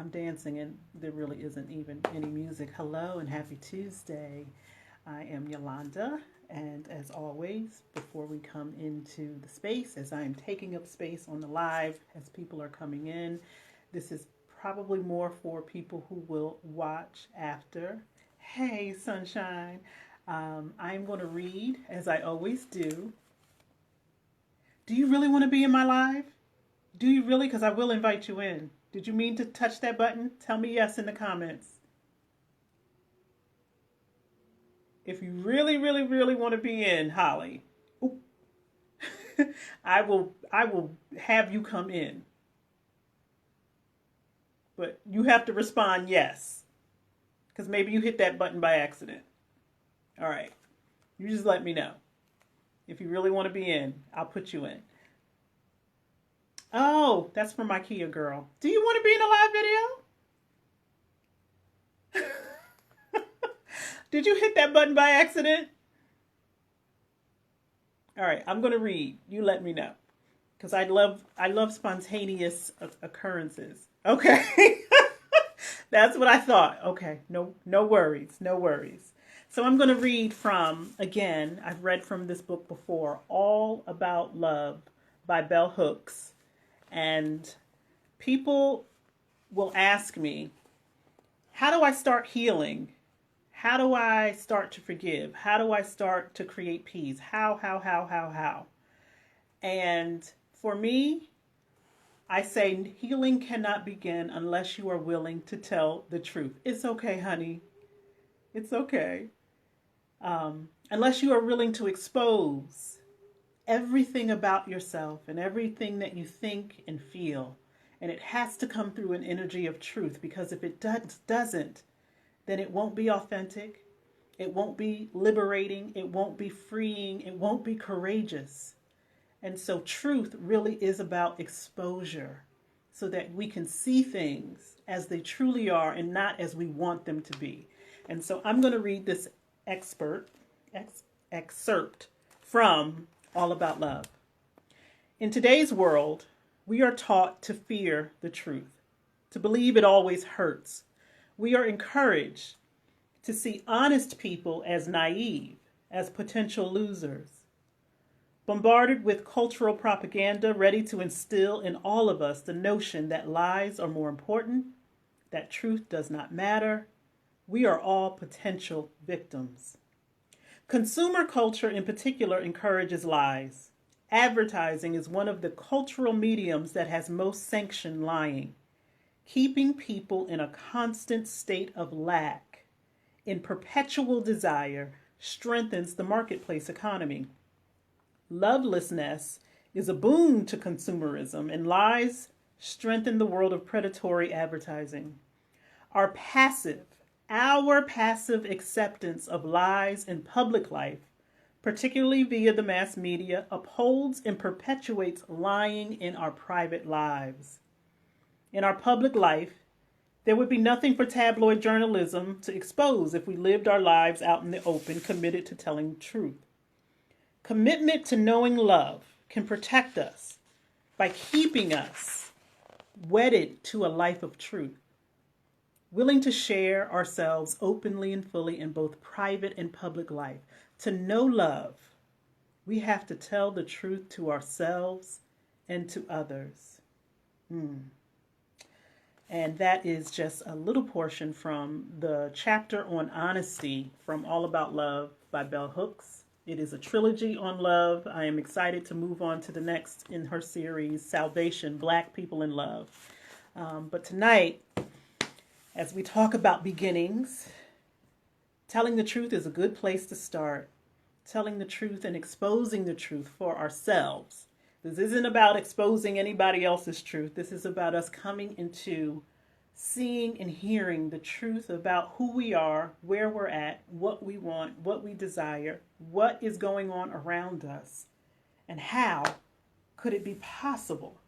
I'm dancing and there really isn't even any music. Hello and happy Tuesday. I am Yolanda, and as always, before we come into the space, as I am taking up space on the live, as people are coming in, this is probably more for people who will watch after. Hey, sunshine. I'm going to read, as I always do. Do you really want to be in my live? Do you really? Because I will invite you in. Did you mean to touch that button? Tell me yes in the comments. If you really, really, really want to be in, Holly, I will have you come in. But you have to respond yes. Because maybe you hit that button by accident. All right. You just let me know. If you really want to be in, I'll put you in. Oh, that's from my Kia girl. Do you want to be in a live video? Did you hit that button by accident? All right, I'm going to read. You let me know. Because I love spontaneous occurrences. Okay. That's what I thought. Okay. No worries. No worries. So I'm going to read from, again, I've read from this book before, All About Love by Bell Hooks. And people will ask me, how do I start healing? How do I start to forgive? How do I start to create peace? How? And for me, I say healing cannot begin unless you are willing to tell the truth. It's okay, honey. It's okay. Unless you are willing to expose everything about yourself and everything that you think and feel. And it has to come through an energy of truth, because if it doesn't, then it won't be authentic. It won't be liberating. It won't be freeing. It won't be courageous. And so truth really is about exposure, so that we can see things as they truly are and not as we want them to be. And so I'm going to read this excerpt from All About Love. In today's world, we are taught to fear the truth, to believe it always hurts. We are encouraged to see honest people as naive, as potential losers. Bombarded with cultural propaganda ready to instill in all of us the notion that lies are more important, that truth does not matter, we are all potential victims. Consumer culture in particular encourages lies. Advertising is one of the cultural mediums that has most sanctioned lying. Keeping people in a constant state of lack, in perpetual desire, strengthens the marketplace economy. Lovelessness is a boon to consumerism, and lies strengthen the world of predatory advertising. Our passive acceptance of lies in public life, particularly via the mass media, upholds and perpetuates lying in our private lives. In our public life, there would be nothing for tabloid journalism to expose if we lived our lives out in the open, committed to telling the truth. Commitment to knowing love can protect us by keeping us wedded to a life of truth, willing to share ourselves openly and fully in both private and public life. To know love, we have to tell the truth to ourselves and to others. And that is just a little portion from the chapter on honesty from All About Love by Bell Hooks. It is a trilogy on love. I am excited to move on to the next in her series, Salvation, Black People in Love. But tonight, as we talk about beginnings, telling the truth is a good place to start. Telling the truth and exposing the truth for ourselves. This isn't about exposing anybody else's truth. This is about us coming into seeing and hearing the truth about who we are, where we're at, what we want, what we desire, what is going on around us, and how could it be possible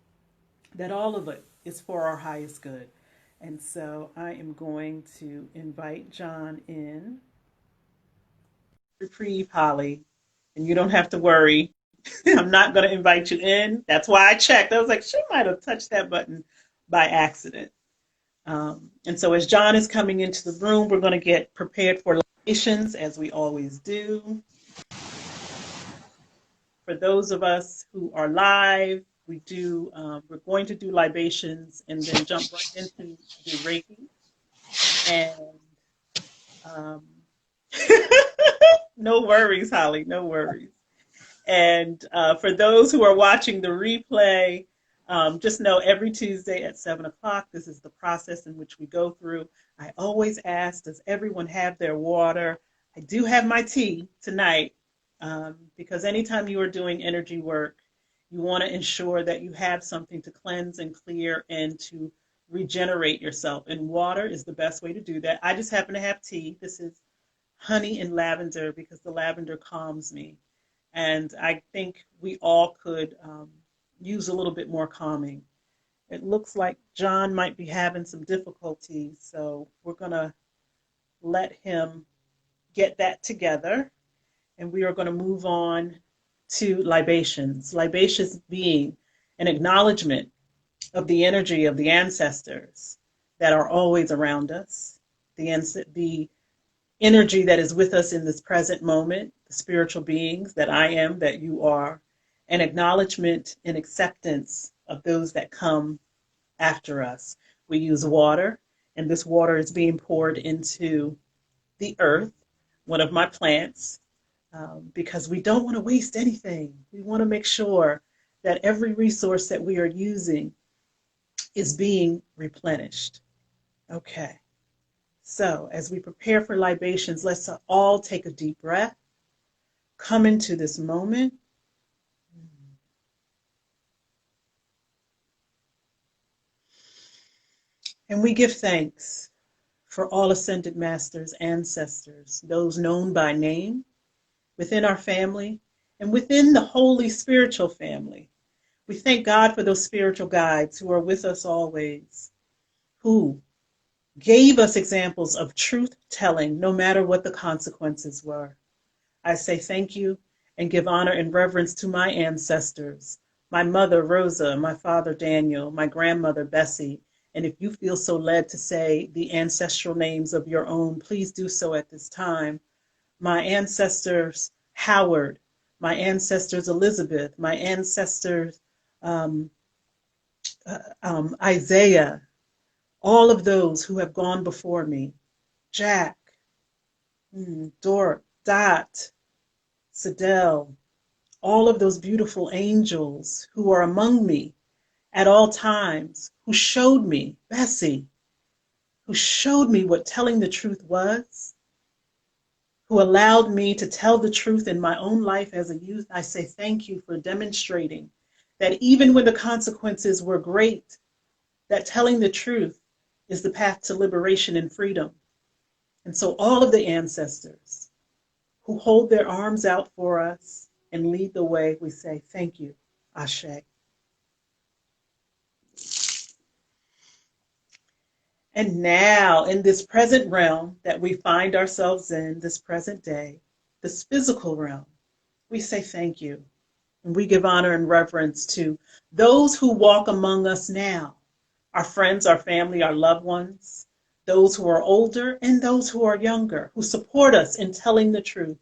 that all of it is for our highest good. And so I am going to invite John in. Reprieve, Holly, and you don't have to worry. I'm not going to invite you in. That's why I checked. I was like, she might have touched that button by accident. And so as John is coming into the room, we're going to get prepared for libations, as we always do. For those of us who are live, we're going to do libations and then jump right into the Reiki. And um, no worries, Holly, no worries. And for those who are watching the replay, just know every Tuesday at 7 o'clock, this is the process in which we go through. I always ask, does everyone have their water? I do have my tea tonight, because anytime you are doing energy work, you want to ensure that you have something to cleanse and clear and to regenerate yourself. And water is the best way to do that. I just happen to have tea. This is honey and lavender because the lavender calms me. And I think we all could use a little bit more calming. It looks like John might be having some difficulties, so we're going to let him get that together. And we are going to move on to libations. Libations being an acknowledgement of the energy of the ancestors that are always around us, the energy that is with us in this present moment, the spiritual beings that I am, that you are, an acknowledgement and acceptance of those that come after us. We use water, and this water is being poured into the earth, one of my plants, because we don't want to waste anything. We want to make sure that every resource that we are using is being replenished. Okay. So as we prepare for libations, let's all take a deep breath, come into this moment. And we give thanks for all ascended masters, ancestors, those known by name, within our family, and within the holy spiritual family. We thank God for those spiritual guides who are with us always, who gave us examples of truth telling, no matter what the consequences were. I say thank you and give honor and reverence to my ancestors, my mother, Rosa, my father, Daniel, my grandmother, Bessie. And if you feel so led to say the ancestral names of your own, please do so at this time. My ancestors, Howard, my ancestors, Elizabeth, my ancestors, Isaiah, all of those who have gone before me, Jack, Dot, Sidel, all of those beautiful angels who are among me at all times, who showed me, Bessie, who showed me what telling the truth was, who allowed me to tell the truth in my own life as a youth. I say thank you for demonstrating that even when the consequences were great, that telling the truth is the path to liberation and freedom. And so all of the ancestors who hold their arms out for us and lead the way, we say thank you, Ashe. And now, in this present realm that we find ourselves in, this present day, this physical realm, we say thank you. And we give honor and reverence to those who walk among us now, our friends, our family, our loved ones, those who are older and those who are younger, who support us in telling the truth.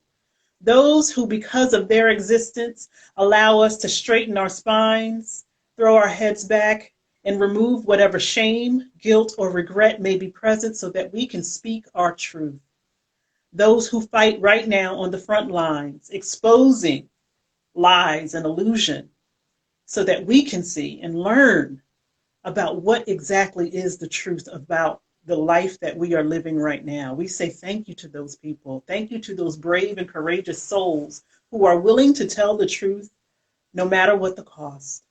Those who, because of their existence, allow us to straighten our spines, throw our heads back, and remove whatever shame, guilt, or regret may be present so that we can speak our truth. Those who fight right now on the front lines, exposing lies and illusion so that we can see and learn about what exactly is the truth about the life that we are living right now. We say thank you to those people. Thank you to those brave and courageous souls who are willing to tell the truth no matter what the cost.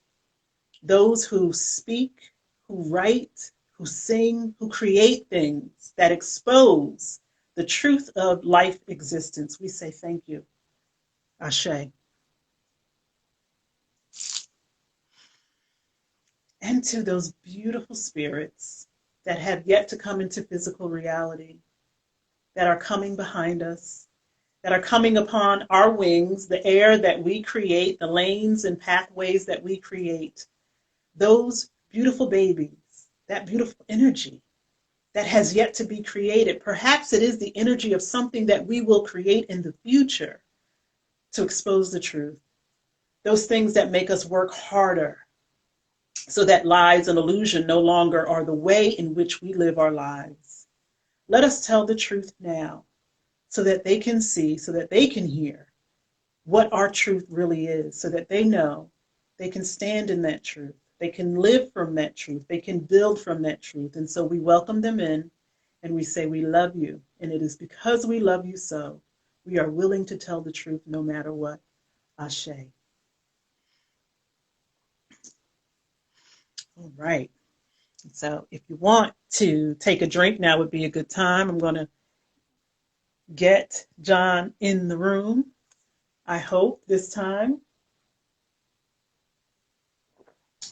Those who speak, who write, who sing, who create things that expose the truth of life existence. We say thank you. Ashe. And to those beautiful spirits that have yet to come into physical reality, that are coming behind us, that are coming upon our wings, the air that we create, the lanes and pathways that we create, those beautiful babies, that beautiful energy. that has yet to be created. Perhaps it is the energy of something that we will create in the future to expose the truth. Those things that make us work harder so that lies and illusion no longer are the way in which we live our lives. Let us tell the truth now so that they can see, so that they can hear what our truth really is, so that they know they can stand in that truth. They can live from that truth. They can build from that truth. And so we welcome them in and we say, we love you. And it is because we love you so, we are willing to tell the truth no matter what. Ashe. All right. So if you want to take a drink, now would be a good time. I'm going to get John in the room. I hope this time,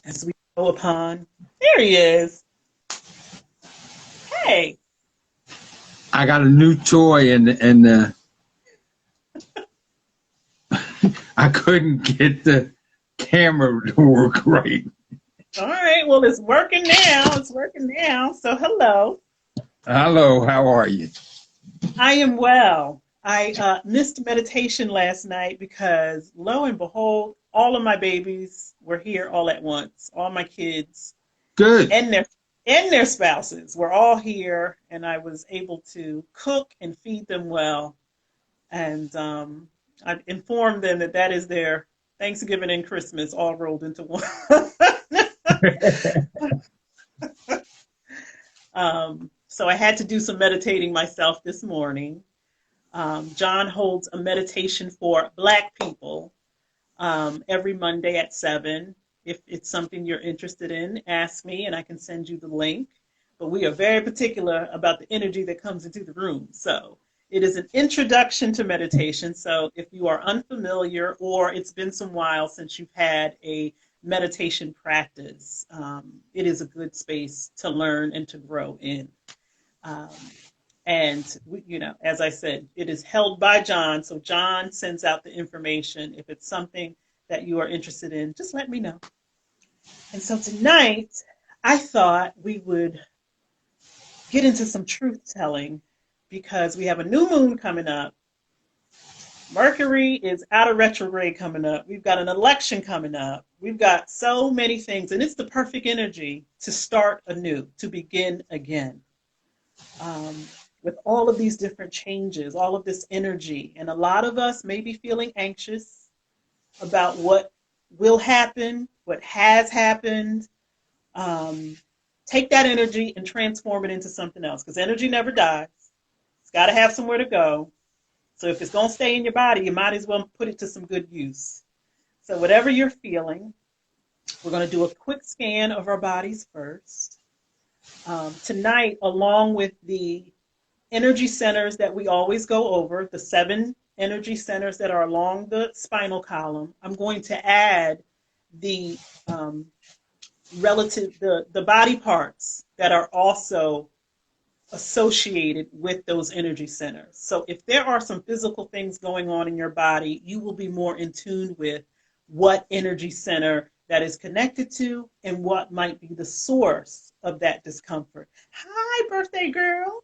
as we go upon, there he is. Hey. I got a new toy and I couldn't get the camera to work right. All right. Well, it's working now. It's working now. So hello. Hello, how are you? I am well. I missed meditation last night because lo and behold, all of my babies were here all at once. All my kids Good. and their spouses were all here, and I was able to cook and feed them well. And I informed them that that is their Thanksgiving and Christmas all rolled into one. So I had to do some meditating myself this morning. John holds a meditation for Black people every Monday at 7. If it's something you're interested in, ask me and I can send you the link. But we are very particular about the energy that comes into the room. So it is an introduction to meditation. So if you are unfamiliar or it's been some while since you've had a meditation practice, it is a good space to learn and to grow in. And, as I said, it is held by John. So John sends out the information. If it's something that you are interested in, just let me know. And so tonight, I thought we would get into some truth telling because we have a new moon coming up. Mercury is out of retrograde coming up. We've got an election coming up. We've got so many things, and it's the perfect energy to start anew, to begin again. With all of these different changes, all of this energy. And a lot of us may be feeling anxious about what will happen, what has happened. Take that energy and transform it into something else, because energy never dies. It's got to have somewhere to go. So if it's going to stay in your body, you might as well put it to some good use. So whatever you're feeling, we're going to do a quick scan of our bodies first. Tonight, along with the energy centers that we always go over, the 7 energy centers that are along the spinal column, I'm going to add the the body parts that are also associated with those energy centers. So if there are some physical things going on in your body, you will be more in tune with what energy center that is connected to and what might be the source of that discomfort. Hi, birthday girl.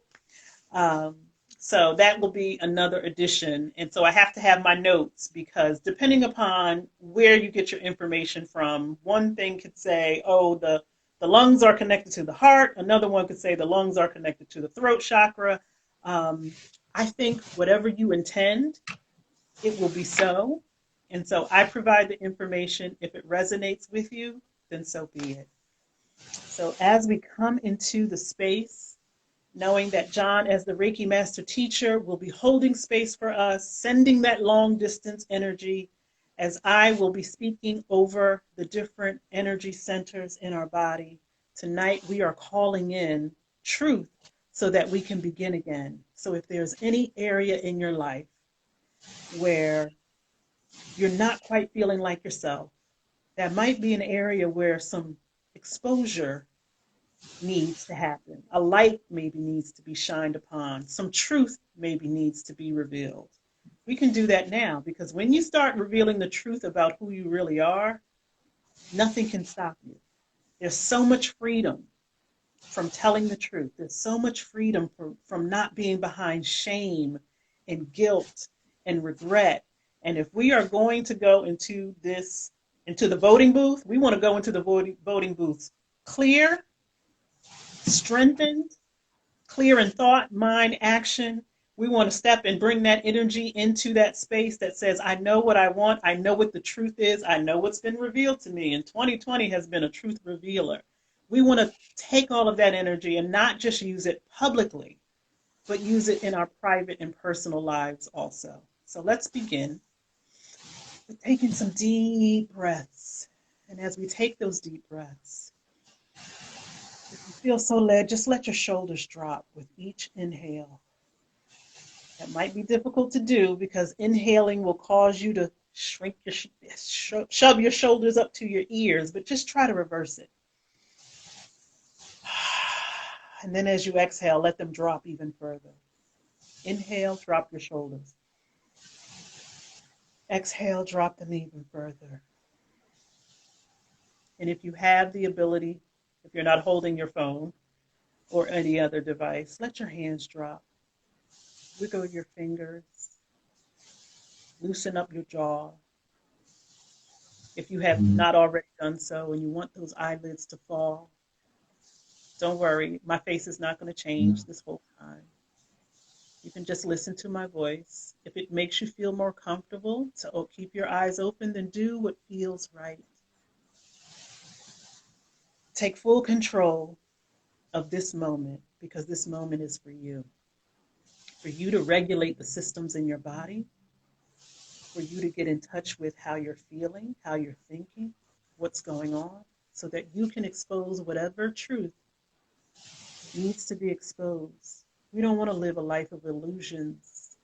So that will be another addition. And so I have to have my notes because depending upon where you get your information from, one thing could say, oh, the lungs are connected to the heart. Another one could say the lungs are connected to the throat chakra. I think whatever you intend, it will be so. And so I provide the information. If it resonates with you, then so be it. So as we come into the space, knowing that John, as the Reiki Master Teacher, will be holding space for us, sending that long distance energy, as I will be speaking over the different energy centers in our body. Tonight, we are calling in truth so that we can begin again. So if there's any area in your life where you're not quite feeling like yourself, that might be an area where some exposure needs to happen. A light maybe needs to be shined upon. Some truth maybe needs to be revealed. We can do that now because when you start revealing the truth about who you really are, nothing can stop you. There's so much freedom. from telling the truth. There's so much freedom from not being behind shame and guilt and regret. And if we are going to go into the voting booth, we want to go into the voting booths clear, strengthened, clear in thought, mind, action. We want to step and bring that energy into that space that says, I know what I want. I know what the truth is. I know what's been revealed to me. And 2020 has been a truth revealer. We want to take all of that energy and not just use it publicly, but use it in our private and personal lives also. So let's begin with taking some deep breaths. And as we take those deep breaths, if you feel so led, just let your shoulders drop with each inhale. That might be difficult to do because inhaling will cause you to shrink shove your shoulders up to your ears, but just try to reverse it. And then as you exhale, let them drop even further. Inhale, drop your shoulders. Exhale, drop them even further. And if you have the ability, if you're not holding your phone or any other device, let your hands drop. Wiggle your fingers. Loosen up your jaw. If you have not already done so and you want those eyelids to fall, don't worry, my face is not going to change this whole time. You can just listen to my voice. If it makes you feel more comfortable to keep your eyes open, then do what feels right. Take full control of this moment because this moment is for you. For you to regulate the systems in your body, for you to get in touch with how you're feeling, how you're thinking, what's going on, so that you can expose whatever truth needs to be exposed. We don't want to live a life of illusions.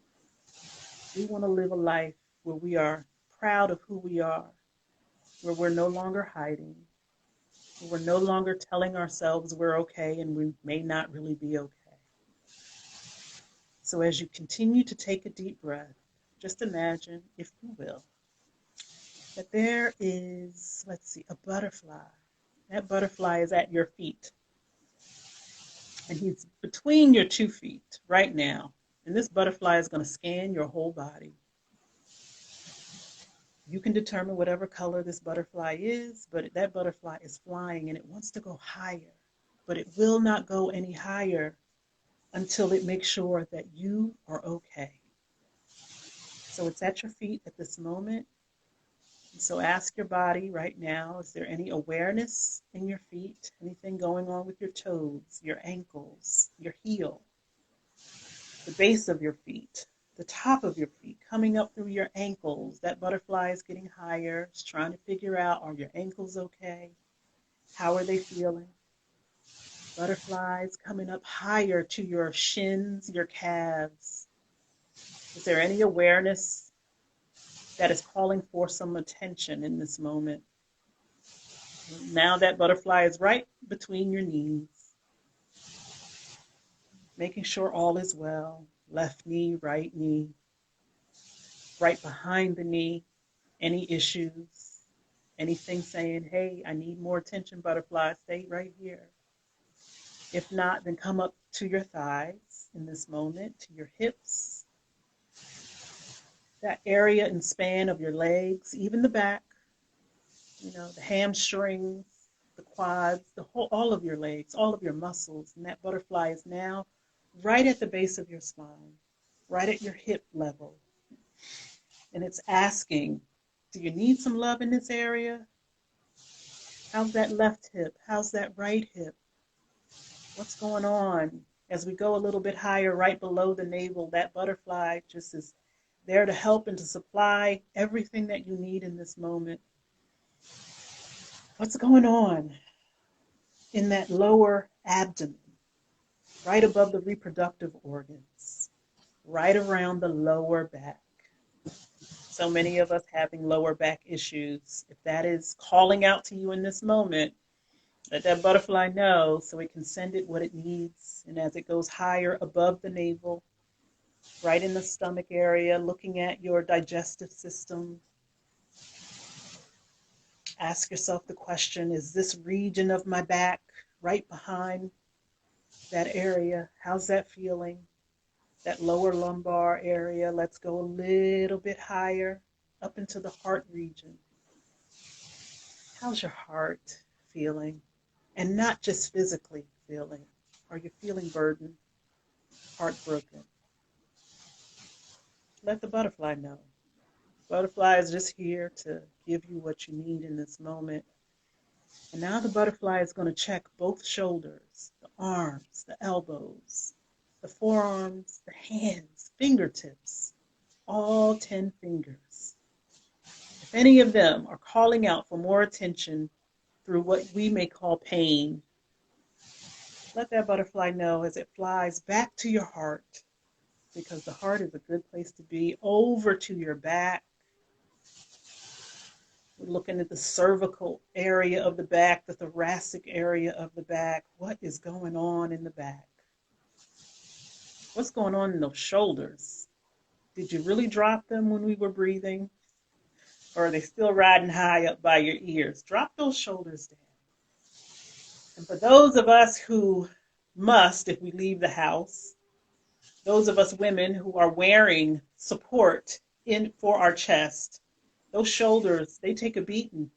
We want to live a life where we are proud of who we are, where we're no longer hiding, where we're no longer telling ourselves we're okay and we may not really be okay. So as you continue to take a deep breath, just imagine, if you will, that there is, let's see, a butterfly. That butterfly is at your feet. And he's between your 2 feet right now. And this butterfly is going to scan your whole body. You can determine whatever color this butterfly is, but that butterfly is flying and it wants to go higher. But it will not go any higher until it makes sure that you are okay. So it's at your feet at this moment. So ask your body right now, is there any awareness in your feet? Anything going on with your toes, your ankles, your heel, the base of your feet, the top of your feet, coming up through your ankles? That butterfly is getting higher. It's trying to figure out, are your ankles okay? How are they feeling? Butterflies coming up higher to your shins, your calves. Is there any awareness that is calling for some attention in this moment? Now that butterfly is right between your knees, making sure all is well. Left knee, right behind the knee. Any issues, anything saying, hey, I need more attention, butterfly, stay right here. If not, then come up to your thighs in this moment, to your hips, that area and span of your legs, even the back, the hamstrings, the quads, all of your legs, all of your muscles. And that butterfly is now right at the base of your spine, right at your hip level. And it's asking, do you need some love in this area? How's that left hip? How's that right hip? What's going on? As we go a little bit higher, right below the navel, that butterfly just is there to help and to supply everything that you need in this moment. What's going on in that lower abdomen, right above the reproductive organs, right around the lower back? So many of us having lower back issues. If that is calling out to you in this moment, let that butterfly know so it can send it what it needs. And as it goes higher above the navel, right in the stomach area, looking at your digestive system, ask yourself the question, is this region of my back right behind That area, how's that feeling? That lower lumbar area. Let's go a little bit higher up into the heart region. How's your heart feeling? And not just physically feeling. Are you feeling burdened, heartbroken? Let the butterfly know. Butterfly is just here to give you what you need in this moment. And now the butterfly is going to check both shoulders, the arms, the elbows, the forearms, the hands, fingertips, all 10 fingers. If any of them are calling out for more attention through what we may call pain, let that butterfly know as it flies back to your heart, because the heart is a good place to be, over to your back. We're looking at the cervical area of the back, the thoracic area of the back. What is going on in the back? What's going on in those shoulders? Did you really drop them when we were breathing? Or are they still riding high up by your ears? Drop those shoulders down. And for those of us who must, if we leave the house, those of us women who are wearing support in for our chest, those shoulders, they take a beating.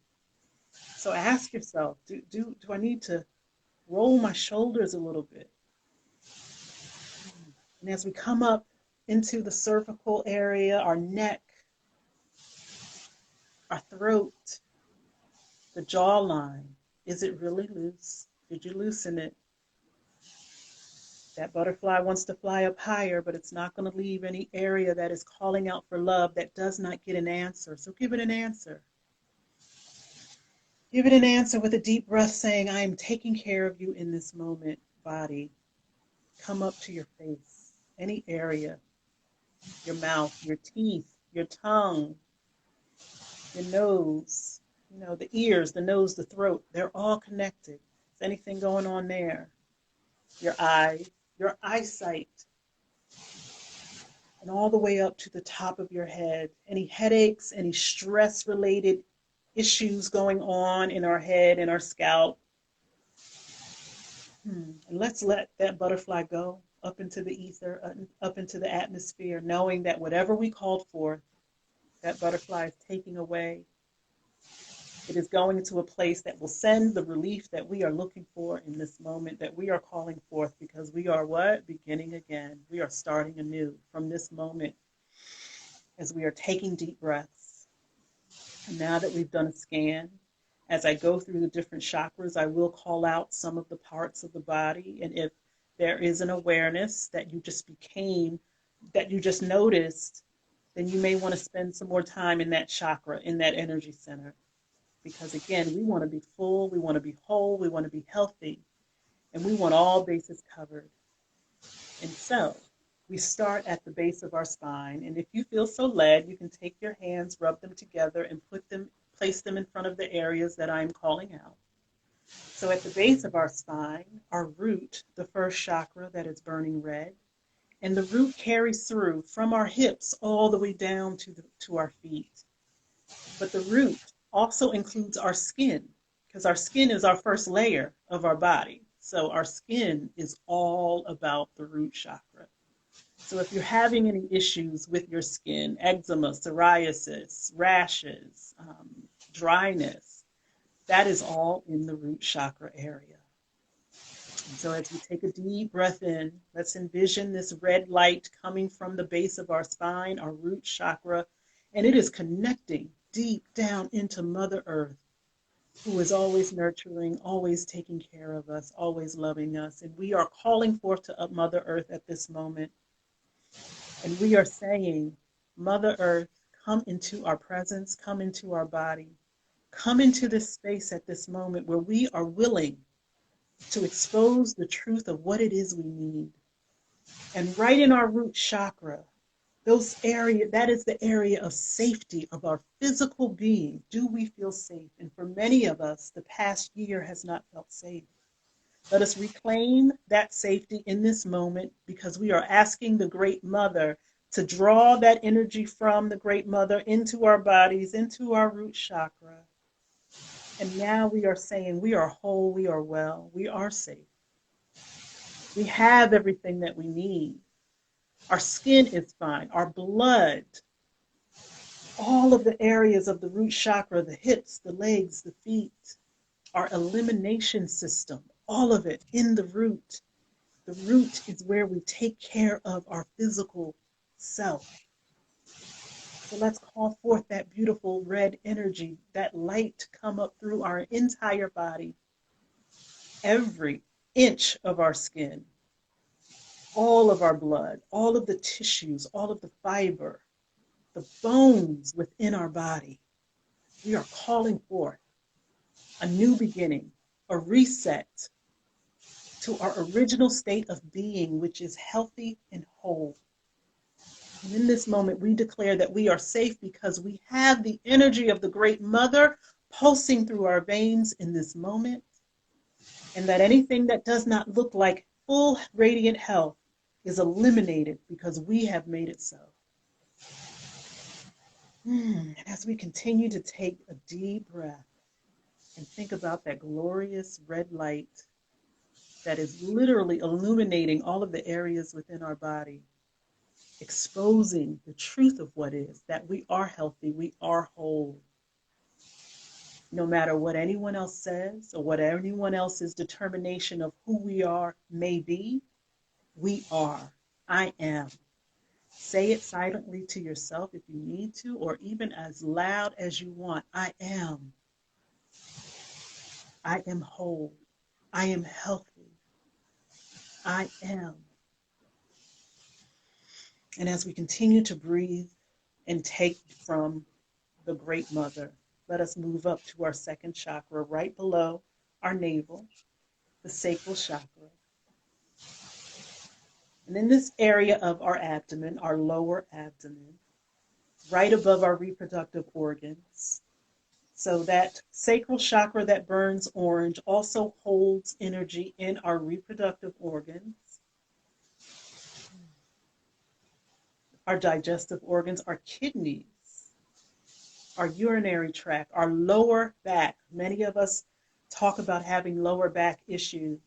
So ask yourself, do I need to roll my shoulders a little bit? And as we come up into the cervical area, our neck, our throat, the jawline, is it really loose? Did you loosen it? That butterfly wants to fly up higher, but it's not going to leave any area that is calling out for love that does not get an answer. So give it an answer. Give it an answer with a deep breath saying, I am taking care of you in this moment, body. Come up to your face, any area, your mouth, your teeth, your tongue, your nose, the ears, the nose, the throat, they're all connected. Is anything going on there? Your eyes, your eyesight, and all the way up to the top of your head. Any headaches, any stress-related issues going on in our head, in our scalp. And let's let that butterfly go up into the ether, up into the atmosphere, knowing that whatever we called for, that butterfly is taking away. It is going to a place that will send the relief that we are looking for in this moment, that we are calling forth, because we are what? Beginning again. We are starting anew from this moment as we are taking deep breaths. And now that we've done a scan, as I go through the different chakras, I will call out some of the parts of the body. And if there is an awareness that you just noticed, then you may want to spend some more time in that chakra, in that energy center. Because again, we want to be full, we want to be whole, we want to be healthy, and we want all bases covered. And so we start at the base of our spine. And if you feel so led, you can take your hands, rub them together, and place them in front of the areas that I'm calling out. So at the base of our spine, our root, the first chakra that is burning red, and the root carries through from our hips all the way down to our feet. But the root also includes our skin, because our skin is our first layer of our body. So our skin is all about the root chakra. So if you're having any issues with your skin, eczema, psoriasis, rashes, dryness, that is all in the root chakra area. And so as we take a deep breath in, let's envision this red light coming from the base of our spine, our root chakra, and it is connecting deep down into Mother Earth, who is always nurturing, always taking care of us, always loving us. And we are calling forth to Mother Earth at this moment. And we are saying, Mother Earth, come into our presence, come into our body, come into this space at this moment where we are willing to expose the truth of what it is we need. And right in our root chakra, that is the area of safety of our physical being. Do we feel safe? And for many of us, the past year has not felt safe. Let us reclaim that safety in this moment, because we are asking the Great Mother to draw that energy from the Great Mother into our bodies, into our root chakra. And now we are saying we are whole, we are well, we are safe. We have everything that we need. Our skin is fine. Our blood, all of the areas of the root chakra, the hips, the legs, the feet, our elimination system, all of it in the root. The root is where we take care of our physical self. So let's call forth that beautiful red energy, that light to come up through our entire body, every inch of our skin, all of our blood, all of the tissues, all of the fiber, the bones within our body. We are calling forth a new beginning, a reset to our original state of being, which is healthy and whole. And in this moment, we declare that we are safe because we have the energy of the Great Mother pulsing through our veins in this moment, and that anything that does not look like full radiant health is eliminated because we have made it so. And as we continue to take a deep breath and think about that glorious red light that is literally illuminating all of the areas within our body, exposing the truth of what is, that we are healthy, we are whole. No matter what anyone else says or what anyone else's determination of who we are may be, we are. I am. Say it silently to yourself if you need to, or even as loud as you want. I am. I am whole. I am healthy. I am. And as we continue to breathe and take from the Great Mother, let us move up to our second chakra, right below our navel, the sacral chakra. And in this area of our abdomen, our lower abdomen, right above our reproductive organs. So that sacral chakra that burns orange also holds energy in our reproductive organs, our digestive organs, our kidneys, our urinary tract, our lower back. Many of us talk about having lower back issues.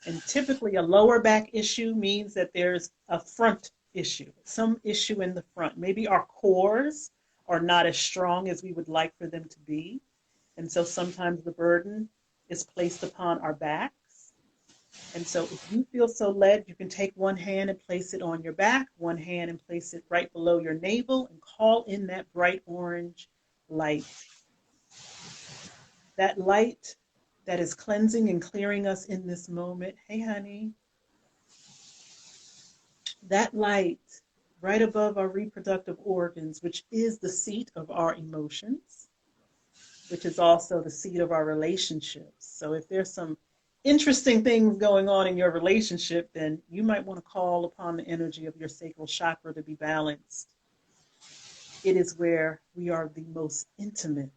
And typically a lower back issue means that there's a front issue, some issue in the front. Maybe our cores are not as strong as we would like for them to be. And so sometimes the burden is placed upon our backs. And so if you feel so led, you can take one hand and place it on your back, one hand and place it right below your navel and call in that bright orange light. That light that is cleansing and clearing us in this moment. Hey, honey. That light right above our reproductive organs, which is the seat of our emotions, which is also the seat of our relationships. So if there's some interesting things going on in your relationship, then you might want to call upon the energy of your sacral chakra to be balanced. It is where we are the most intimate.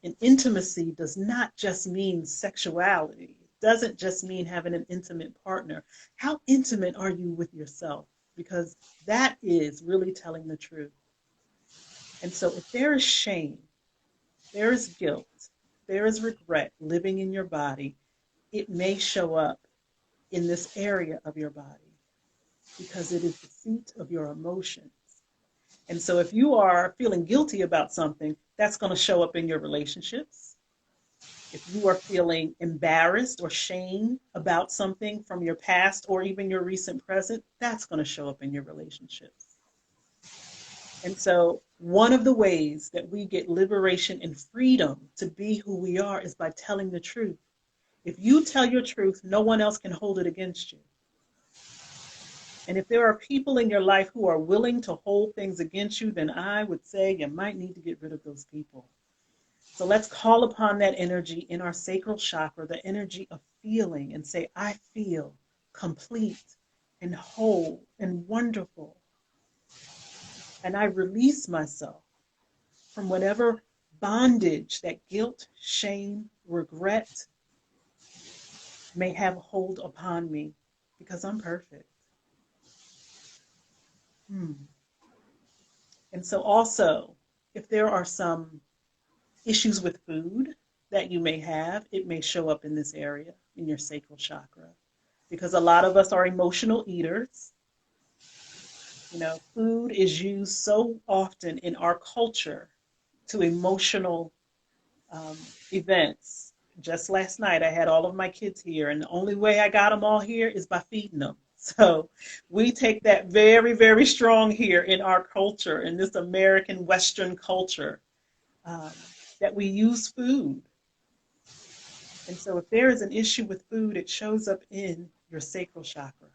And intimacy does not just mean sexuality. It doesn't just mean having an intimate partner. How intimate are you with yourself? Because that is really telling the truth. And so if there is shame, there is guilt, there is regret living in your body, it may show up in this area of your body because it is the seat of your emotions. And so if you are feeling guilty about something, that's going to show up in your relationships. If you are feeling embarrassed or shame about something from your past or even your recent present, that's going to show up in your relationships. And so one of the ways that we get liberation and freedom to be who we are is by telling the truth. If you tell your truth, no one else can hold it against you. And if there are people in your life who are willing to hold things against you, then I would say you might need to get rid of those people. So let's call upon that energy in our sacral chakra, the energy of feeling, and say, I feel complete and whole and wonderful. And I release myself from whatever bondage that guilt, shame, regret may have a hold upon me because I'm perfect. And so also, if there are some issues with food that you may have, it may show up in this area, in your sacral chakra. because a lot of us are emotional eaters. You know, food is used so often in our culture to emotional events. Just last night, I had all of my kids here, and the only way I got them all here is by feeding them. So we take that very, very strong here in our culture, in this American Western culture, um, that we use food. And so if there is an issue with food, it shows up in your sacral chakra.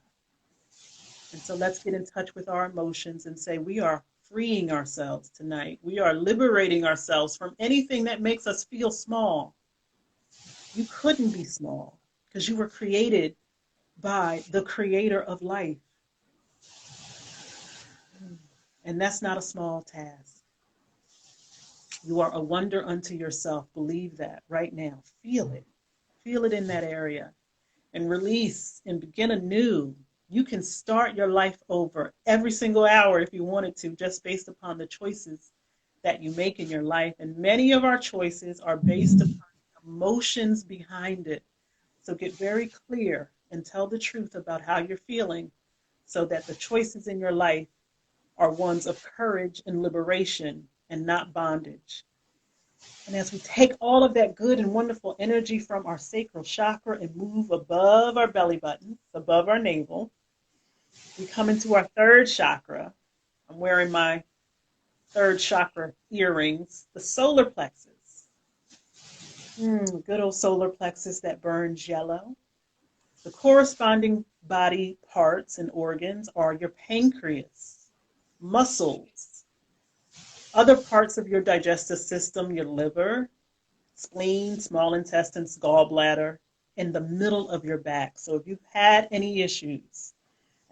And so let's get in touch with our emotions and say, we are freeing ourselves tonight. We are liberating ourselves from anything that makes us feel small. You couldn't be small because you were created by the creator of life. And that's not a small task. You are a wonder unto yourself. Believe that right now. Feel it. Feel it in that area and release and begin anew. You can start your life over every single hour if you wanted to, just based upon the choices that you make in your life. And many of our choices are based upon emotions behind it. So get very clear and tell the truth about how you're feeling so that the choices in your life are ones of courage and liberation and not bondage. And as we take all of that good and wonderful energy from our sacral chakra and move above our belly button, above our navel, we come into our third chakra. I'm wearing my third chakra earrings, the solar plexus. Good old solar plexus that burns yellow. The corresponding body parts and organs are your pancreas, muscles, other parts of your digestive system, your liver, spleen, small intestines, gallbladder, in the middle of your back. So if you've had any issues,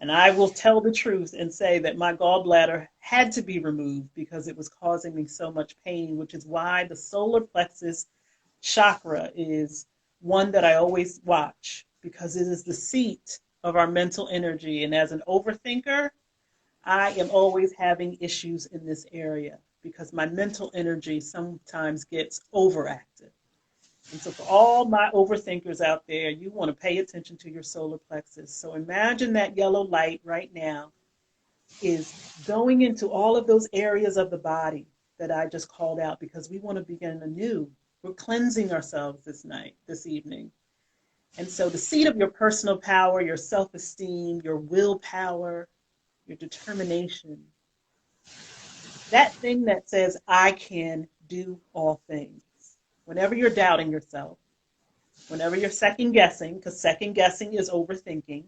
and I will tell the truth and say that my gallbladder had to be removed because it was causing me so much pain, which is why the solar plexus chakra is one that I always watch because it is the seat of our mental energy. And as an overthinker, I am always having issues in this area because my mental energy sometimes gets overactive. And so for all my overthinkers out there, you want to pay attention to your solar plexus. So imagine that yellow light right now is going into all of those areas of the body that I just called out because we want to begin anew. We're cleansing ourselves this night, this evening. And so the seat of your personal power, your self-esteem, your willpower, your determination, that thing that says, I can do all things. Whenever you're doubting yourself, whenever you're second guessing, because second guessing is overthinking,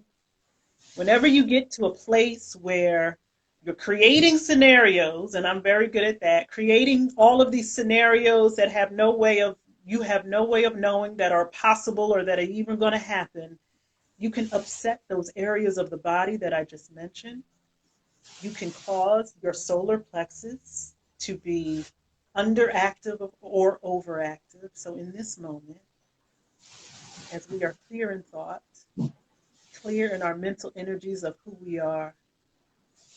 whenever you get to a place where you're creating scenarios, and I'm very good at that, creating all of these scenarios that have no way of, you have no way of knowing that are possible or that are even going to happen, you can upset those areas of the body that I just mentioned. You can cause your solar plexus to be underactive or overactive. So in this moment, as we are clear in thought, clear in our mental energies of who we are,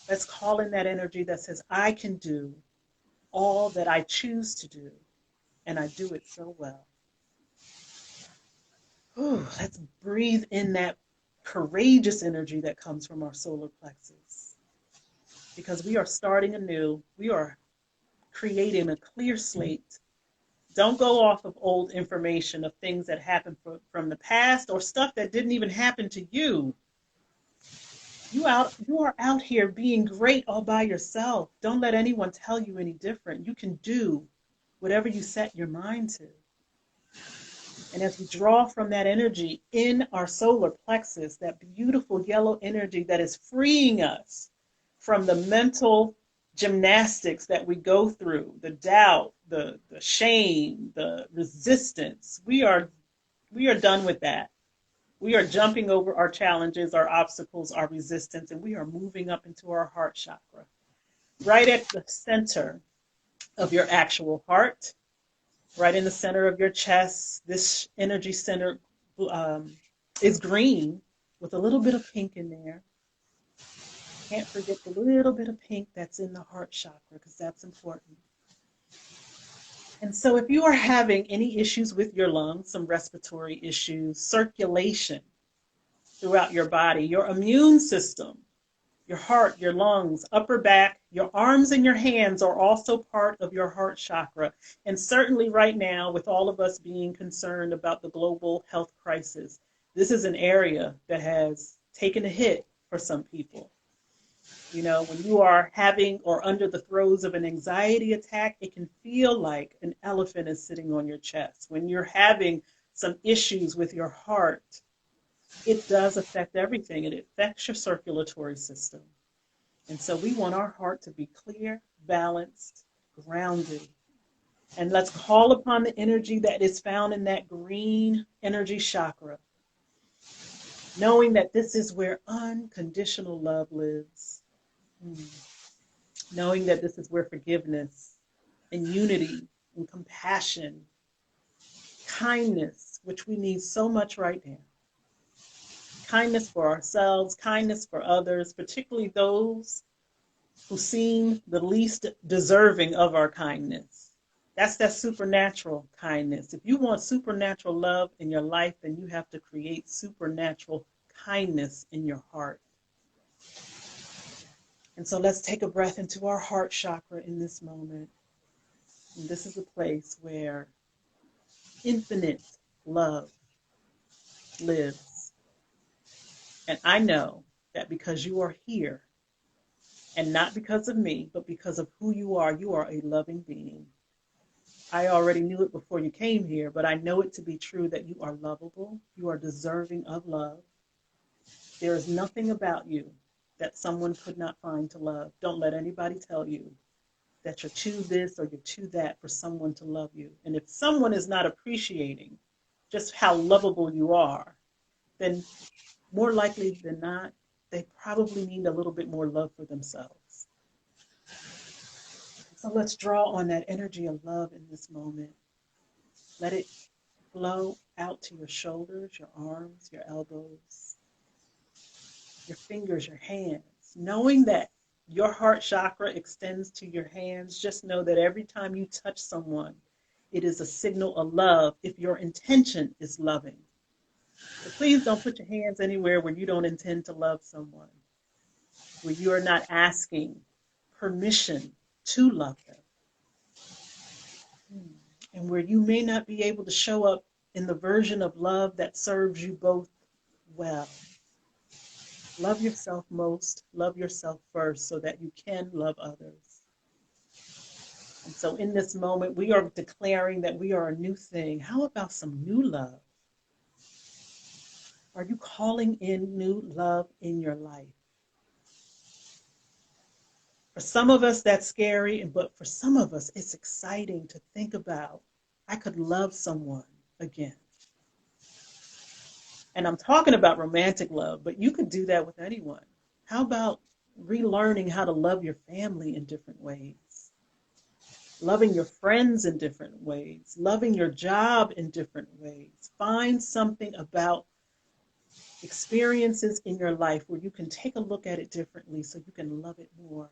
let's call in that energy that says, I can do all that I choose to do, and I do it so well. Ooh, let's breathe in that courageous energy that comes from our solar plexus. Because we are starting anew. We are creating a clear slate. Don't go off of old information of things that happened from the past or stuff that didn't even happen to you. You are out here being great all by yourself. Don't let anyone tell you any different. You can do whatever you set your mind to. And as we draw from that energy in our solar plexus, that beautiful yellow energy that is freeing us from the mental gymnastics that we go through, the doubt, the shame, the resistance, we are done with that. We are jumping over our challenges, our obstacles, our resistance, and we are moving up into our heart chakra, right at the center of your actual heart, right in the center of your chest. This energy center is green with a little bit of pink in there. Can't forget the little bit of pink that's in the heart chakra because that's important. And so if you are having any issues with your lungs, some respiratory issues, circulation, throughout your body, your immune system, your heart, your lungs, upper back, your arms and your hands are also part of your heart chakra. And certainly right now, with all of us being concerned about the global health crisis, this is an area that has taken a hit for some people. You know, when you are having or under the throes of an anxiety attack, it can feel like an elephant is sitting on your chest. When you're having some issues with your heart, it does affect everything. It affects your circulatory system. And so we want our heart to be clear, balanced, grounded. And let's call upon the energy that is found in that green energy chakra, knowing that this is where unconditional love lives. Knowing that this is where forgiveness and unity and compassion, kindness, which we need so much right now. Kindness for ourselves, kindness for others, particularly those who seem the least deserving of our kindness. That's that supernatural kindness. If you want supernatural love in your life, then you have to create supernatural kindness in your heart. And so let's take a breath into our heart chakra in this moment. And this is a place where infinite love lives. And I know that because you are here, and not because of me, but because of who you are a loving being. I already knew it before you came here, but I know it to be true that you are lovable, you are deserving of love. There is nothing about you that someone could not find to love. Don't let anybody tell you that you're too this or you're too that for someone to love you. And if someone is not appreciating just how lovable you are, then more likely than not, they probably need a little bit more love for themselves. So let's draw on that energy of love in this moment. Let it flow out to your shoulders, your arms, your elbows, your fingers, your hands. Knowing that your heart chakra extends to your hands, just know that every time you touch someone, it is a signal of love if your intention is loving. So please don't put your hands anywhere where you don't intend to love someone, where you are not asking permission to love them, and where you may not be able to show up in the version of love that serves you both well. Love yourself most, love yourself first so that you can love others. And so in this moment, we are declaring that we are a new thing. How about some new love? Are you calling in new love in your life? For some of us, that's scary, but for some of us, it's exciting to think about, I could love someone again. And I'm talking about romantic love, but you could do that with anyone. How about relearning how to love your family in different ways? Loving your friends in different ways, loving your job in different ways. Find something about experiences in your life where you can take a look at it differently so you can love it more.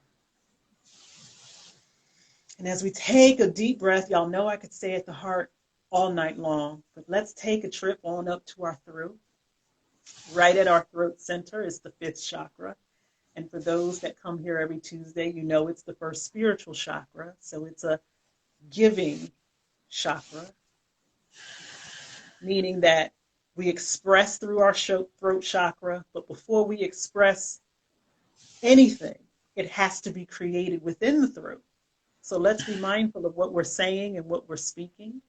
And as we take a deep breath, y'all know I could stay at the heart all night long, but let's take a trip on up to our throat. Right at our throat center is the fifth chakra. And for those that come here every Tuesday, you know it's the first spiritual chakra. So it's a giving chakra, meaning that we express through our throat chakra, but before we express anything, it has to be created within the throat. So let's be mindful of what we're saying and what we're speaking.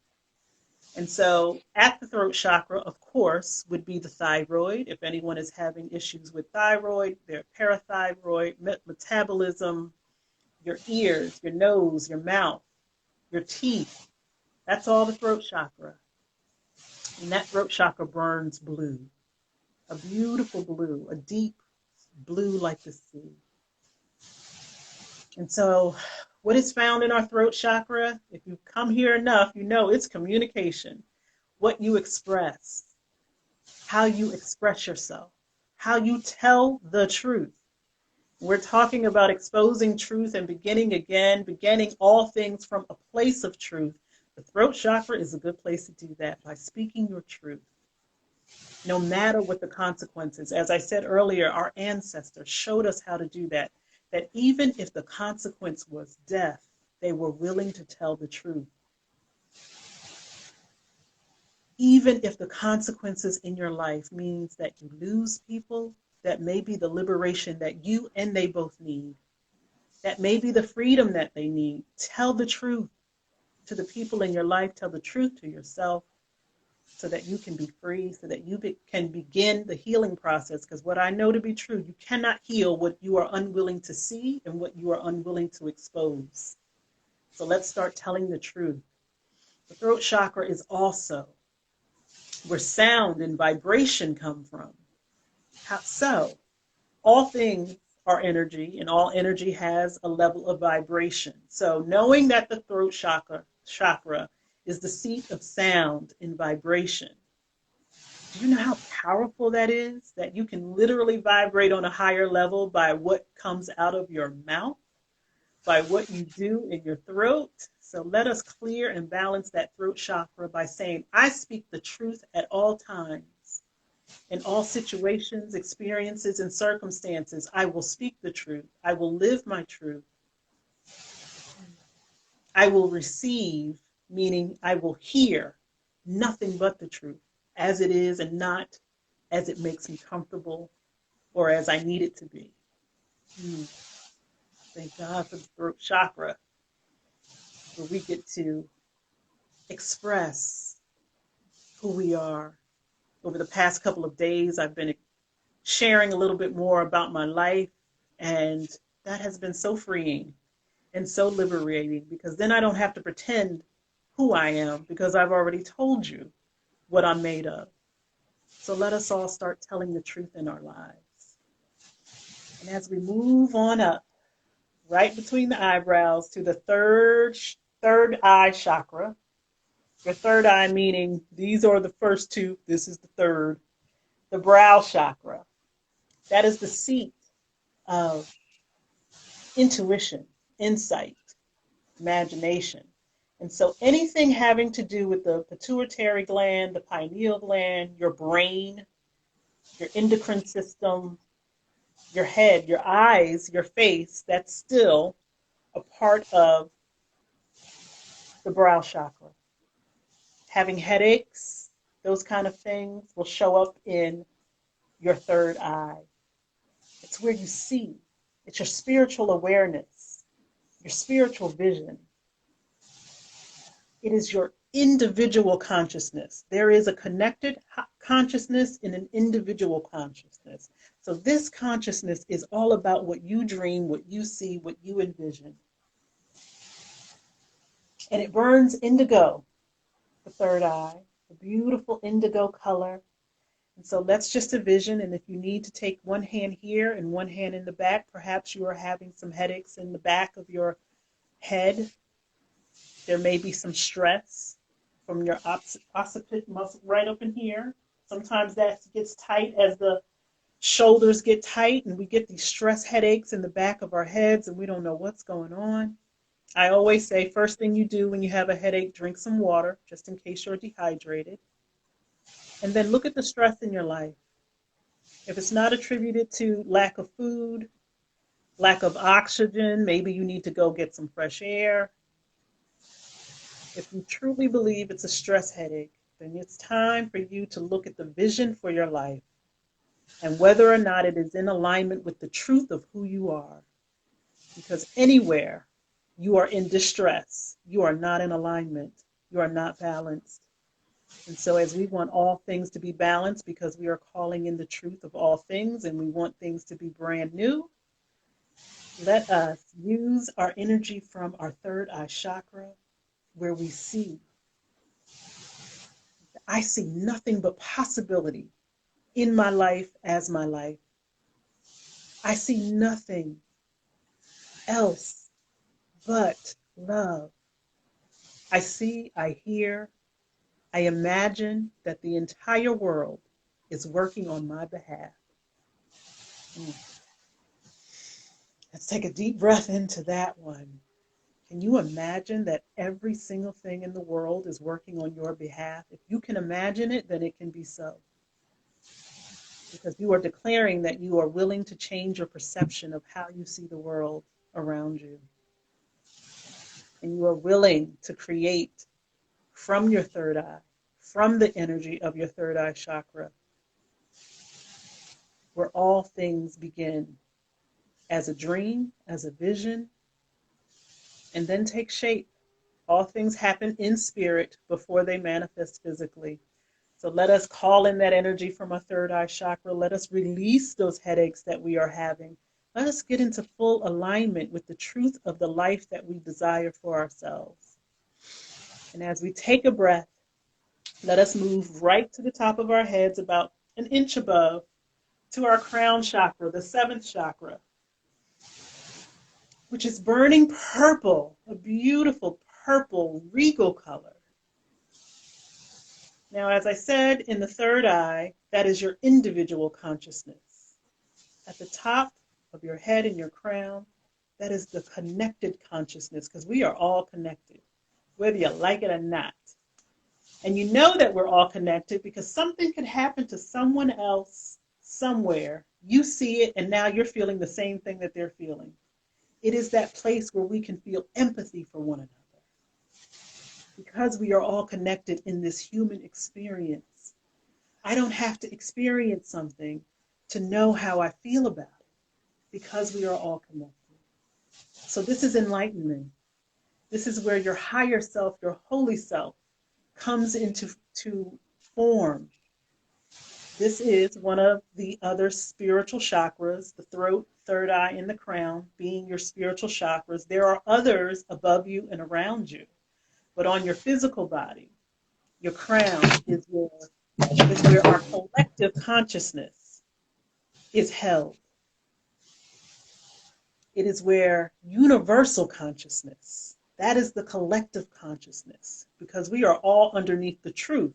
And so at the throat chakra, of course, would be the thyroid. If anyone is having issues with thyroid, their parathyroid, metabolism, your ears, your nose, your mouth, your teeth, that's all the throat chakra. And that throat chakra burns blue, a beautiful blue, a deep blue like the sea. And so what is found in our throat chakra, if you've come here enough, you know it's communication. What you express, how you express yourself, how you tell the truth. We're talking about exposing truth and beginning again, beginning all things from a place of truth. The throat chakra is a good place to do that by speaking your truth. no matter what the consequences. As I said earlier, our ancestors showed us how to do that, that even if the consequence was death, they were willing to tell the truth. Even if the consequences in your life means that you lose people, that may be the liberation that you and they both need. That may be the freedom that they need. Tell the truth to the people in your life. Tell the truth to yourself so that you can be free, so that you can begin the healing process. Because what I know to be true, you cannot heal what you are unwilling to see and what you are unwilling to expose. So let's start telling the truth. The throat chakra is also where sound and vibration come from. How so? All things are energy, and all energy has a level of vibration. So knowing that the throat chakra is the seat of sound and vibration. Do you know how powerful that is? That you can literally vibrate on a higher level by what comes out of your mouth, by what you do in your throat. So let us clear and balance that throat chakra by saying, I speak the truth at all times. In all situations, experiences, and circumstances, I will speak the truth. I will live my truth. I will receive, meaning I will hear nothing but the truth as it is and not as it makes me comfortable or as I need it to be. Thank God for the throat chakra, where we get to express who we are. Over the past couple of days, I've been sharing a little bit more about my life, and that has been so freeing and so liberating, because then I don't have to pretend who I am, because I've already told you what I'm made of. So let us all start telling the truth in our lives. And as we move on up, right between the eyebrows to the third eye chakra, your third eye meaning these are the first two, this is the third, the brow chakra. That is the seat of intuition, insight, imagination. And so anything having to do with the pituitary gland, the pineal gland, your brain, your endocrine system, your head, your eyes, your face, that's still a part of the brow chakra. Having headaches, those kind of things will show up in your third eye. It's where you see. It's your spiritual awareness, your spiritual vision. It is your individual consciousness. There is a connected consciousness and an individual consciousness. So this consciousness is all about what you dream, what you see, what you envision. And it burns indigo, the third eye, a beautiful indigo color. And so let's just envision, and if you need to take one hand here and one hand in the back, perhaps you are having some headaches in the back of your head. There may be some stress from your occiput muscle right up in here. Sometimes that gets tight as the shoulders get tight, and we get these stress headaches in the back of our heads, and we don't know what's going on. I always say, first thing you do when you have a headache, drink some water, just in case you're dehydrated. And then look at the stress in your life. If it's not attributed to lack of food, lack of oxygen, maybe you need to go get some fresh air. If you truly believe it's a stress headache, then it's time for you to look at the vision for your life and whether or not it is in alignment with the truth of who you are. Because anywhere you are in distress, you are not in alignment, you are not balanced. And so as we want all things to be balanced, because we are calling in the truth of all things and we want things to be brand new, let us use our energy from our third eye chakra, where we see. I see nothing but possibility in my life as my life. I see nothing else but love. I see, I hear, I imagine that the entire world is working on my behalf. Let's take a deep breath into that one. Can you imagine that every single thing in the world is working on your behalf? If you can imagine it, then it can be so. because you are declaring that you are willing to change your perception of how you see the world around you. And you are willing to create from your third eye, from the energy of your third eye chakra, where all things begin as a dream, as a vision, and then take shape. All things happen in spirit before they manifest physically. So let us call in that energy from our third eye chakra. Let us release those headaches that we are having. Let us get into full alignment with the truth of the life that we desire for ourselves. And as we take a breath, let us move right to the top of our heads, about an inch above, to our crown chakra, the seventh chakra, which is burning purple, a beautiful purple regal color. Now, as I said, in the third eye, that is your individual consciousness. At the top of your head and your crown, that is the connected consciousness, because we are all connected, whether you like it or not. And you know that we're all connected because something could happen to someone else somewhere. You see it, and now you're feeling the same thing that they're feeling. It is that place where we can feel empathy for one another, because we are all connected in this human experience. I don't have to experience something to know how I feel about it, because we are all connected. So this is enlightenment. This is where your higher self, your holy self, comes into form. This is one of the other spiritual chakras, the throat, third eye, and the crown being your spiritual chakras. There are others above you and around you. But on your physical body, your crown is where our collective consciousness is held. It is where universal consciousness, that is the collective consciousness, because we are all underneath the truth.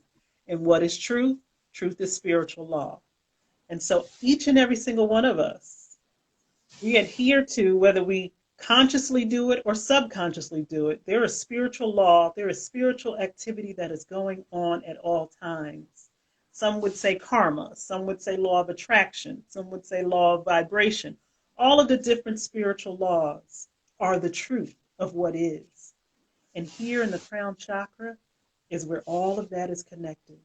And what is truth? Truth is spiritual law. And so each and every single one of us, we adhere to, whether we consciously do it or subconsciously do it, there is spiritual law, there is spiritual activity that is going on at all times. Some would say karma, some would say law of attraction, some would say law of vibration. All of the different spiritual laws are the truth of what is. And here in the crown chakra is where all of that is connected.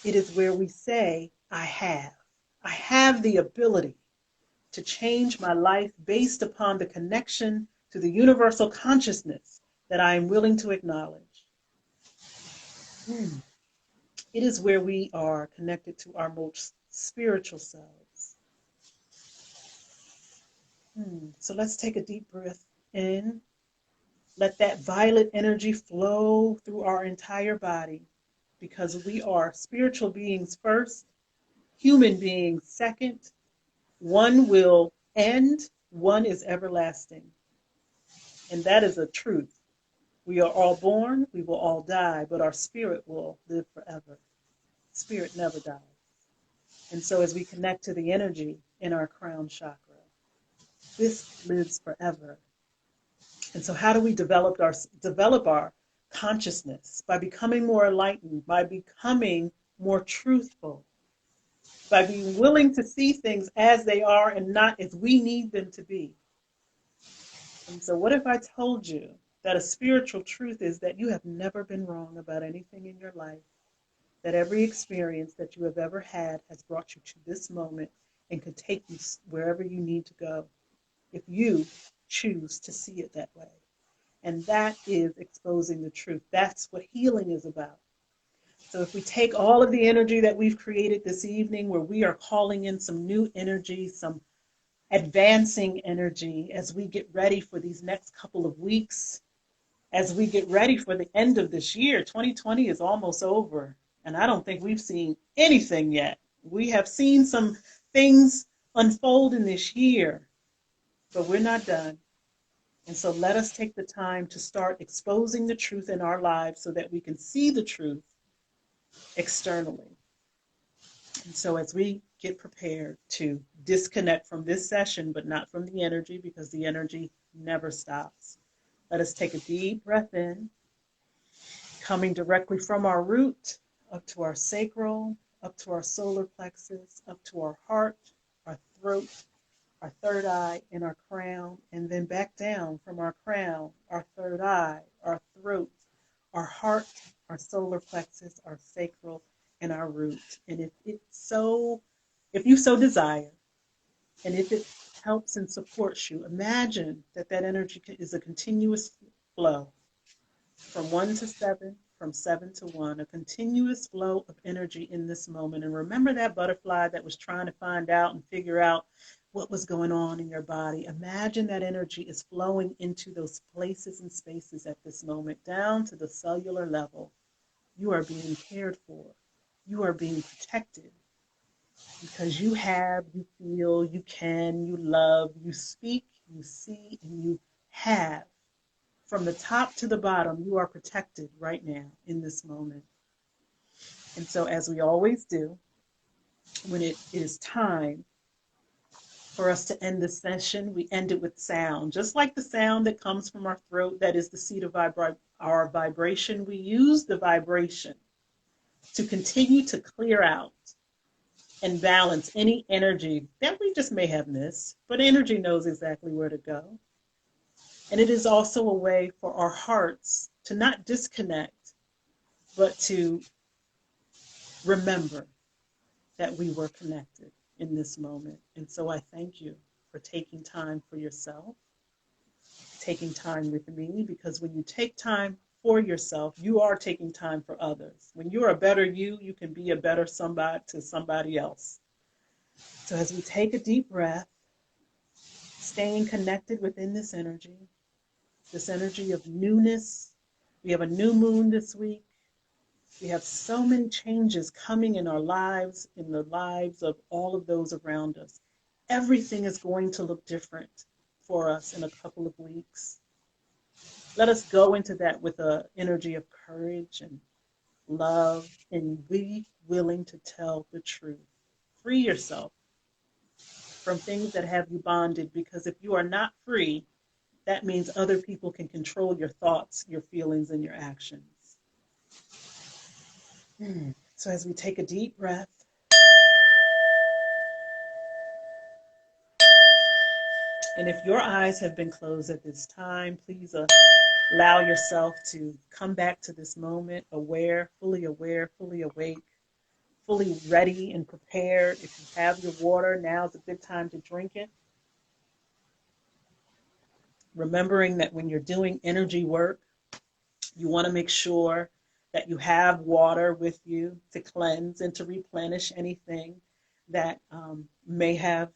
It is where we say, I have the ability to change my life based upon the connection to the universal consciousness that I am willing to acknowledge. It is where we are connected to our most spiritual selves. So let's take a deep breath in. Let that violet energy flow through our entire body, because we are spiritual beings first, human beings second. One will end, one is everlasting. And that is a truth. We are all born, we will all die, but our spirit will live forever. Spirit never dies. And so as we connect to the energy in our crown chakra, this lives forever. And so how do we develop our consciousness? By becoming more enlightened, by becoming more truthful, by being willing to see things as they are and not as we need them to be. And so what if I told you that a spiritual truth is that you have never been wrong about anything in your life, that every experience that you have ever had has brought you to this moment and could take you wherever you need to go, if you choose to see it that way. And that is exposing the truth. That's what healing is about. So if we take all of the energy that we've created this evening, where we are calling in some new energy, some advancing energy, as we get ready for these next couple of weeks, as we get ready for the end of this year. 2020 is almost over, and I don't think we've seen anything yet. We have seen some things unfold in this year, but we're not done. And so let us take the time to start exposing the truth in our lives so that we can see the truth externally. And so as we get prepared to disconnect from this session, but not from the energy, because the energy never stops, let us take a deep breath in, coming directly from our root up to our sacral, up to our solar plexus, up to our heart, our throat, our third eye, and our crown, and then back down from our crown, our third eye, our throat, our heart, our solar plexus, our sacral, and our root. And if you so desire, and if it helps and supports you, imagine that that energy is a continuous flow from 1 to 7, from 7 to 1, a continuous flow of energy in this moment. And remember that butterfly that was trying to find out and figure out what was going on in your body. Imagine that energy is flowing into those places and spaces at this moment, down to the cellular level. You are being cared for. You are being protected because you have, you feel, you can, you love, you speak, you see, and you have. From the top to the bottom, you are protected right now in this moment. And so, as we always do, when it is time for us to end the session, we end it with sound. Just like the sound that comes from our throat, that is the seat of our vibration, we use the vibration to continue to clear out and balance any energy that we just may have missed, but energy knows exactly where to go. And it is also a way for our hearts to not disconnect, but to remember that we were connected in this moment. And so I thank you for taking time for yourself, taking time with me, because when you take time for yourself, you are taking time for others. When you're a better you can be a better somebody to somebody else. So as we take a deep breath, staying connected within this energy of newness. We have a new moon this week. We have so many changes coming in our lives, in the lives of all of those around us. Everything is going to look different for us in a couple of weeks. Let us go into that with an energy of courage and love and be willing to tell the truth. Free yourself from things that have you bonded, because if you are not free, that means other people can control your thoughts, your feelings, and your actions. So as we take a deep breath, and if your eyes have been closed at this time, please allow yourself to come back to this moment, aware, fully awake, fully ready and prepared. If you have your water, now's a good time to drink it. Remembering that when you're doing energy work, you want to make sure that you have water with you to cleanse and to replenish anything that may have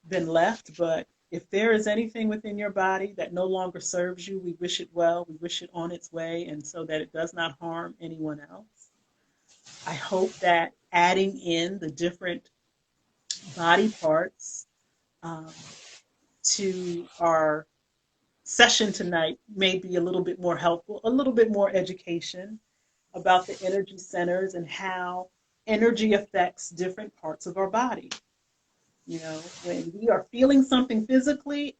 been left. But if there is anything within your body that no longer serves you, we wish it well, we wish it on its way, and so that it does not harm anyone else. I hope that adding in the different body parts to our session tonight may be a little bit more helpful, a little bit more education about the energy centers and how energy affects different parts of our body. You know, when we are feeling something physically,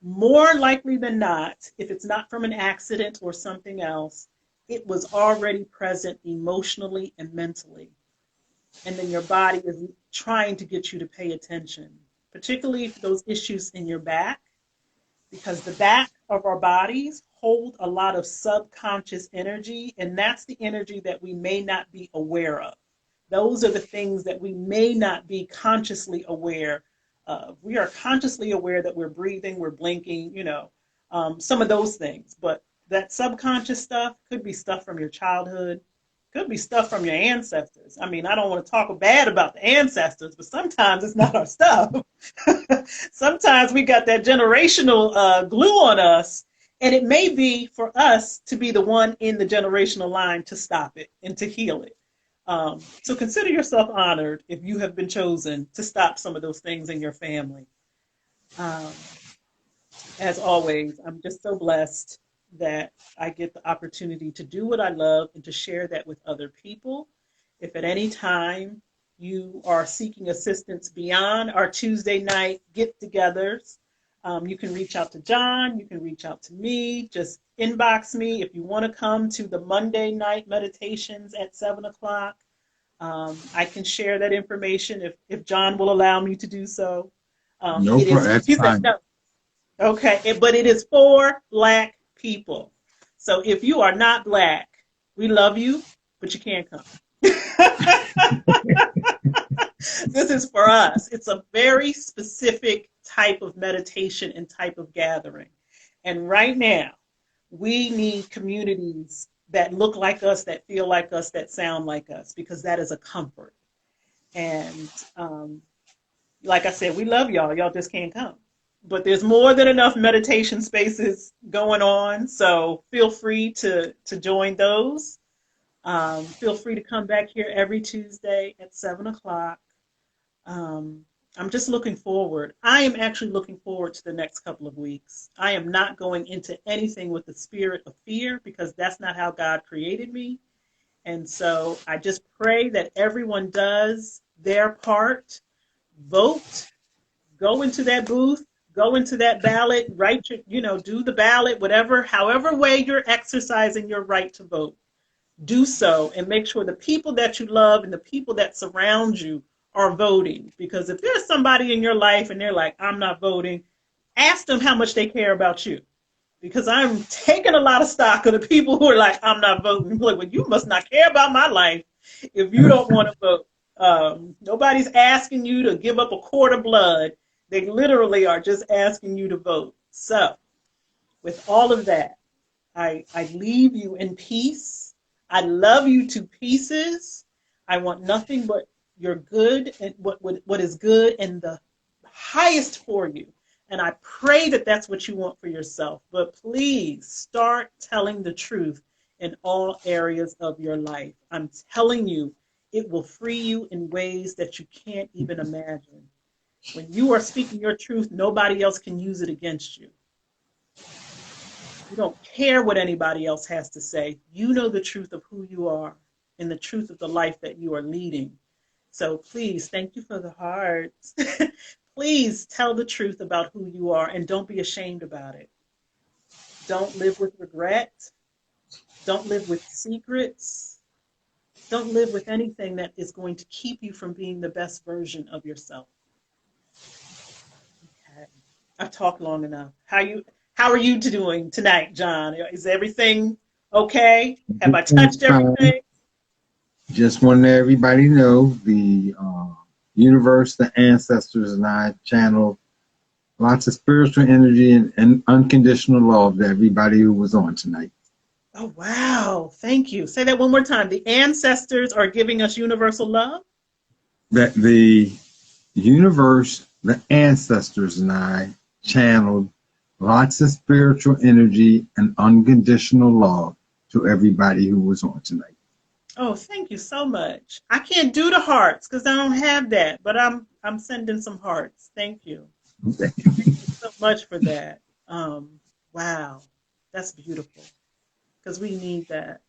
more likely than not, if it's not from an accident or something else, it was already present emotionally and mentally. And then your body is trying to get you to pay attention, particularly those issues in your back, because the back of our bodies hold a lot of subconscious energy, and that's the energy that we may not be aware of. Those are the things that we may not be consciously aware of. We are consciously aware that we're breathing, we're blinking, some of those things. But that subconscious stuff could be stuff from your childhood, could be stuff from your ancestors. I mean, I don't want to talk bad about the ancestors, but sometimes it's not our stuff. Sometimes we got that generational glue on us, and it may be for us to be the one in the generational line to stop it and to heal it. So consider yourself honored if you have been chosen to stop some of those things in your family. As always, I'm just so blessed that I get the opportunity to do what I love and to share that with other people. If at any time you are seeking assistance beyond our Tuesday night get-togethers, you can reach out to John, you can reach out to me, just inbox me. If you want to come to the Monday night meditations at 7 o'clock, I can share that information if John will allow me to do so. No It is, problem. That's he said, fine. no, okay, but it is for Black people. So if you are not Black, we love you, but you can't come. This is for us. It's a very specific type of meditation and type of gathering. And right now, we need communities that look like us, that feel like us, that sound like us, because that is a comfort. And like I said, we love y'all. Y'all just can't come. But there's more than enough meditation spaces going on. So feel free to join those. Feel free to come back here every Tuesday at 7 o'clock. Um, I'm just looking forward. I am actually looking forward to the next couple of weeks. I am not going into anything with the spirit of fear because that's not how God created me. And so I just pray that everyone does their part, vote, go into that booth, go into that ballot, write your, do the ballot, whatever, however way you're exercising your right to vote, do so and make sure the people that you love and the people that surround you are voting. Because if there's somebody in your life and they're like, I'm not voting, ask them how much they care about you. Because I'm taking a lot of stock of the people who are like, I'm not voting. Like, well, you must not care about my life if you don't want to vote. Nobody's asking you to give up a quart of blood. They literally are just asking you to vote. So, with all of that, I leave you in peace. I love you to pieces. I want nothing but your good and what is good and the highest for you. And I pray that that's what you want for yourself. But please start telling the truth in all areas of your life. I'm telling you, it will free you in ways that you can't even imagine. When you are speaking your truth, nobody else can use it against you. You don't care what anybody else has to say. You know the truth of who you are and the truth of the life that you are leading. So please, thank you for the hearts. Please tell the truth about who you are and don't be ashamed about it. Don't live with regret. Don't live with secrets. Don't live with anything that is going to keep you from being the best version of yourself. Okay. I've talked long enough. How are you doing tonight, John? Is everything okay? Have I touched Fine. everything? Just want to let everybody know the universe, the ancestors, and I channeled lots of spiritual energy and unconditional love to everybody who was on tonight. Oh, wow. Thank you. Say that one more time. The ancestors are giving us universal love? That the universe, the ancestors, and I channeled lots of spiritual energy and unconditional love to everybody who was on tonight. Oh, thank you so much. I can't do the hearts because I don't have that, but I'm sending some hearts. Thank you. Thank you so much for that. Wow. That's beautiful. Because we need that.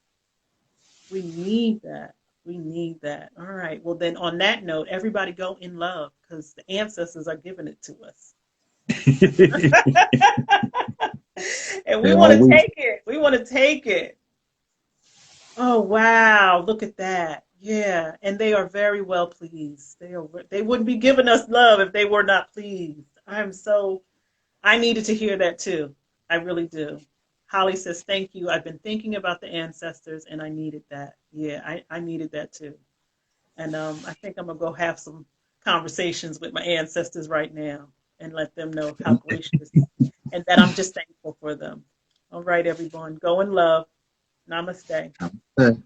We need that. We need that. All right. Well, then on that note, everybody go in love because the ancestors are giving it to us. And we They want to always take it. We want to take it. Oh, wow. Look at that. Yeah. And they are very well pleased. They wouldn't be giving us love if they were not pleased. I needed to hear that too. I really do. Holly says, thank you. I've been thinking about the ancestors and I needed that. Yeah, I needed that too. And I think I'm going to go have some conversations with my ancestors right now and let them know how gracious and that I'm just thankful for them. All right, everyone. Go in love. Namaste. said.